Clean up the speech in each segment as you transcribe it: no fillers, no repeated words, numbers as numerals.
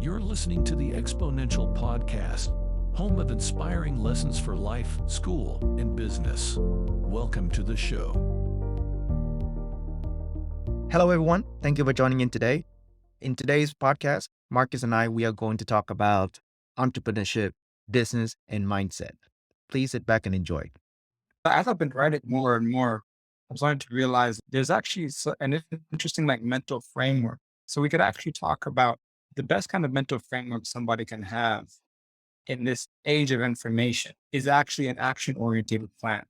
You're listening to the Xponential podcast, home of inspiring lessons for life, school, and business. Welcome to the show. Hello, everyone. Thank you for joining in today. In today's podcast, Marcus and we are going to talk about entrepreneurship, business, and mindset. Please sit back and enjoy. As I've been writing more and more, I'm starting to realize there's actually an interesting mental framework. So we could actually talk about the best kind of mental framework somebody can have in this age of information is actually an action-oriented plan.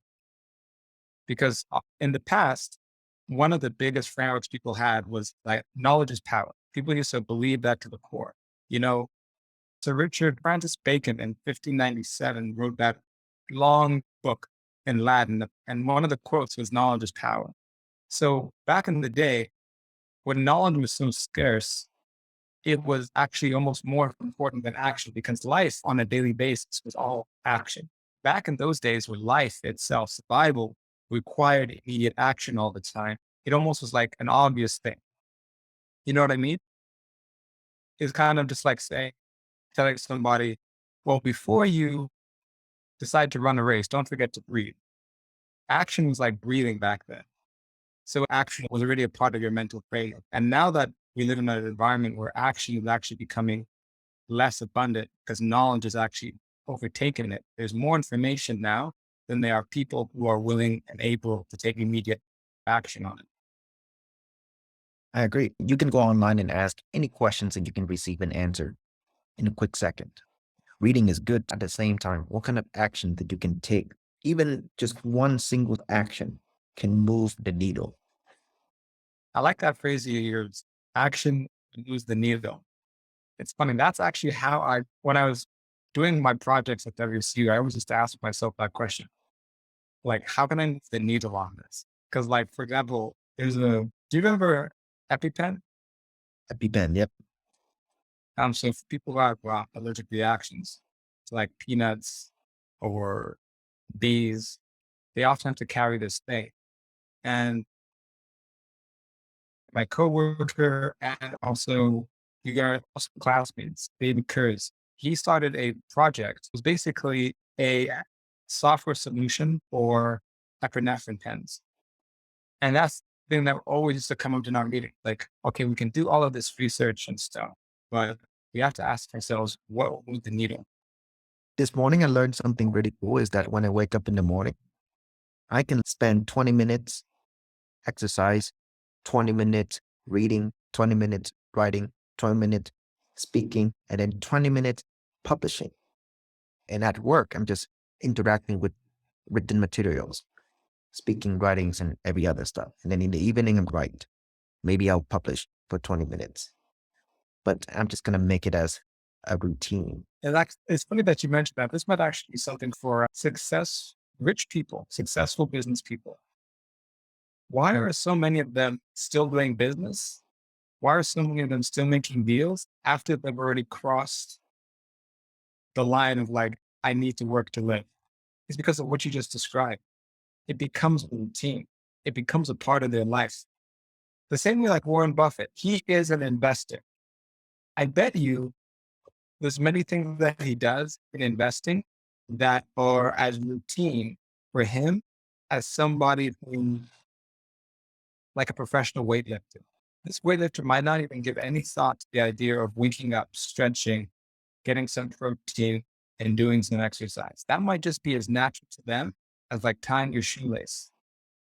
Because in the past, one of the biggest frameworks people had was like knowledge is power. People used to believe that to the core. Sir Richard Francis Bacon in 1597 wrote that long book in Latin, and one of the quotes was knowledge is power. So back in the day, when knowledge was so scarce, it was actually almost more important than action because life on a daily basis was all action. Back in those days when life itself, survival, required immediate action all the time, it almost was like an obvious thing. You know what I mean? It's kind of just like telling somebody, well, before you decide to run a race, don't forget to breathe. Action was like breathing back then. So action was already a part of your mental framework. And now that we live in an environment where action is actually becoming less abundant because knowledge is actually overtaking it, there's more information now than there are people who are willing and able to take immediate action on it. I agree. You can go online and ask any questions and you can receive an answer in a quick second. Reading is good. At the same time, what kind of action that you can take? Even just one single action can move the needle. I like that phrase you use, action moves the needle. It's funny. That's actually how when I was doing my projects at WCU, I always just ask myself that question. Like, how can I move the needle on this? Because for example, do you remember EpiPen? EpiPen, yep. So for people who have allergic reactions to like peanuts or bees, they often have to carry this thing. And my coworker and also classmates, David Kurz, he started a project. It was basically a software solution for epinephrine pens. And that's the thing that always used to come up in our meeting. Like, okay, we can do all of this research and stuff, but we have to ask ourselves, what was the needle? This morning, I learned something really cool is that when I wake up in the morning, I can spend 20 minutes exercise, 20 minutes reading, 20 minutes writing, 20 minutes speaking, and then 20 minutes publishing. And at work, I'm just interacting with written materials, speaking, writings, and every other stuff. And then in the evening, I'm write. Maybe I'll publish for 20 minutes. But I'm just going to make it as a routine. And it's funny that you mentioned that. This might actually be something for rich people, successful business people. Why are so many of them still doing business? Why are so many of them still making deals after they've already crossed the line of I need to work to live? It's because of what you just described. It becomes a routine. It becomes a part of their life. The same way like Warren Buffett, he is an investor. I bet you there's many things that he does in investing that are as routine for him as somebody who, like a professional weightlifter. This weightlifter might not even give any thought to the idea of waking up, stretching, getting some protein, and doing some exercise. That might just be as natural to them as tying your shoelace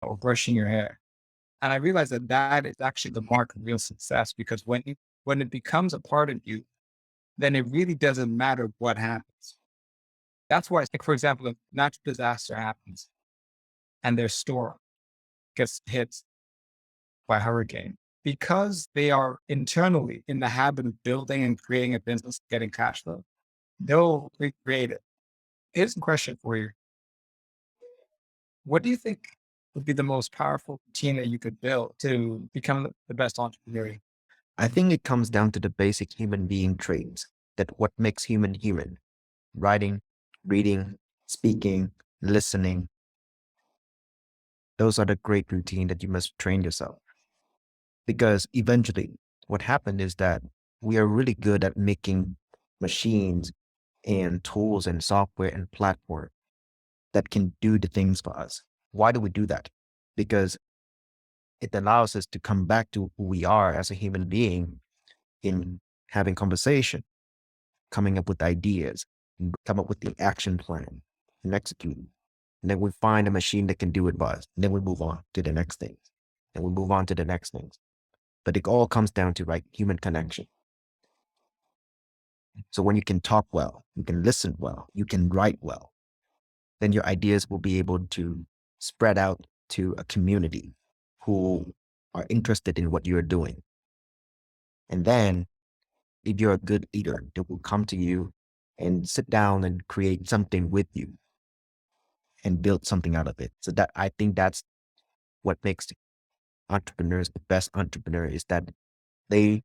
or brushing your hair. And I realized that is actually the mark of real success, because when it becomes a part of you, then it really doesn't matter what happens. That's why, for example, if a natural disaster happens and their store gets hit by a hurricane, because they are internally in the habit of building and creating a business, getting cash flow, they'll recreate it. Here's a question for you. What do you think would be the most powerful routine that you could build to become the best entrepreneur? I think it comes down to the basic human being traits, that what makes human human. Writing, reading, speaking, listening. Those are the great routine that you must train yourself. Because eventually what happened is that we are really good at making machines and tools and software and platform that can do the things for us. Why do we do that? Because it allows us to come back to who we are as a human being in having conversation, coming up with ideas, and come up with the action plan and executing. And then we find a machine that can do it for us. And then we move on to the next thing. And we move on to the next things. But it all comes down to human connection. So when you can talk well, you can listen well, you can write well, then your ideas will be able to spread out to a community who are interested in what you're doing. And then if you're a good leader, they will come to you and sit down and create something with you and build something out of it. So that, I think that's what makes entrepreneurs the best entrepreneur, is that they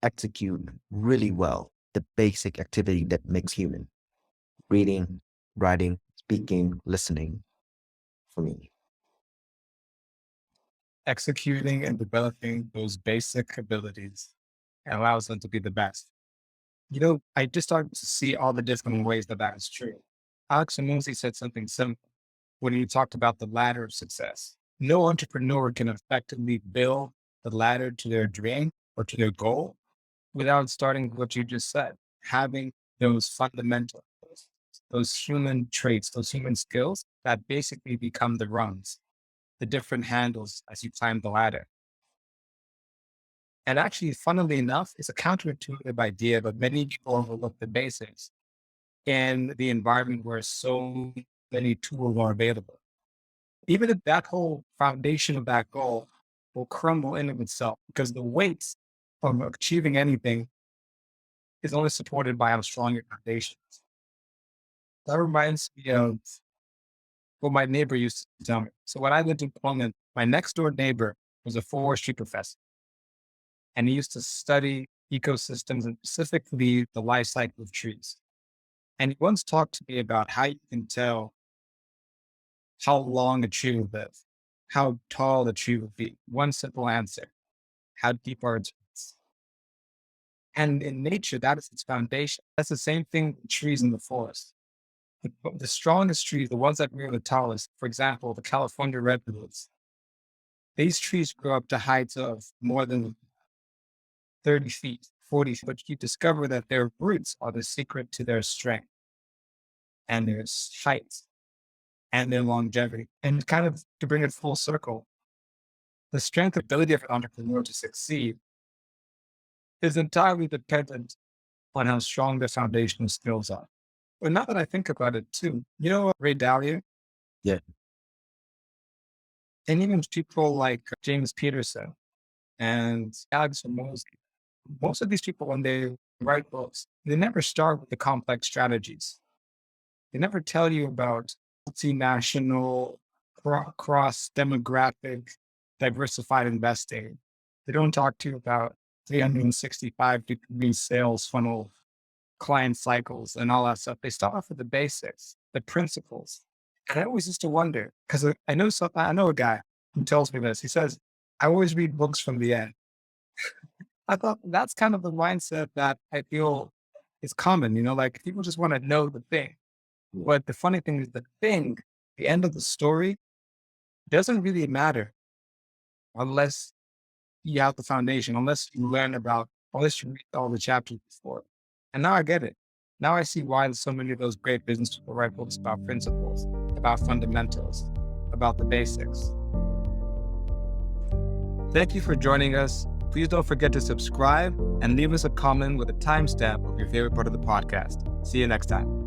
execute really well the basic activity that makes human: reading, writing, speaking, listening, for me. Executing and developing those basic abilities allows them to be the best. I just started to see all the different ways that that is true. Alex Ramosi said something simple when he talked about the ladder of success. No entrepreneur can effectively build the ladder to their dream or to their goal without starting with what you just said, having those fundamentals, those human traits, those human skills that basically become the rungs, the different handles as you climb the ladder. And actually, funnily enough, it's a counterintuitive idea, but many people overlook the basics in the environment where so many tools are available. Even if that whole foundation of that goal will crumble in of itself, because the weight of achieving anything is only supported by how strong your foundation is. That reminds me of what my neighbor used to tell me. So when I lived in Poland, my next door neighbor was a forestry professor. And he used to study ecosystems and specifically the life cycle of trees. And he once talked to me about how you can tell how long a tree will live, how tall the tree will be. One simple answer: how deep are its roots? And in nature, that is its foundation. That's the same thing with trees in the forest. The strongest trees, the ones that grow the tallest, for example, the California redwoods, these trees grow up to heights of more than 30 feet, 40 feet, but you discover that their roots are the secret to their strength and their height and their longevity. And kind of to bring it full circle, the strength and ability of an entrepreneur to succeed is entirely dependent on how strong their foundational skills are. But now that I think about it too, Ray Dalio? Yeah. And even people like James Peterson and Alex Ramosi, most of these people, when they write books, they never start with the complex strategies. They never tell you about multinational, cross demographic, diversified investing. They don't talk to you about 365-degree sales funnel, client cycles, and all that stuff. They start off with the basics, the principles. And I always used to wonder, because I know a guy who tells me this. He says, I always read books from the end. I thought that's kind of the mindset that I feel is common, like people just want to know the thing. But the funny thing is the end of the story doesn't really matter unless you have the foundation, unless you read all the chapters before. And now I get it. Now I see why so many of those great business people write books about principles, about fundamentals, about the basics. Thank you for joining us. Please don't forget to subscribe and leave us a comment with a timestamp of your favorite part of the podcast. See you next time.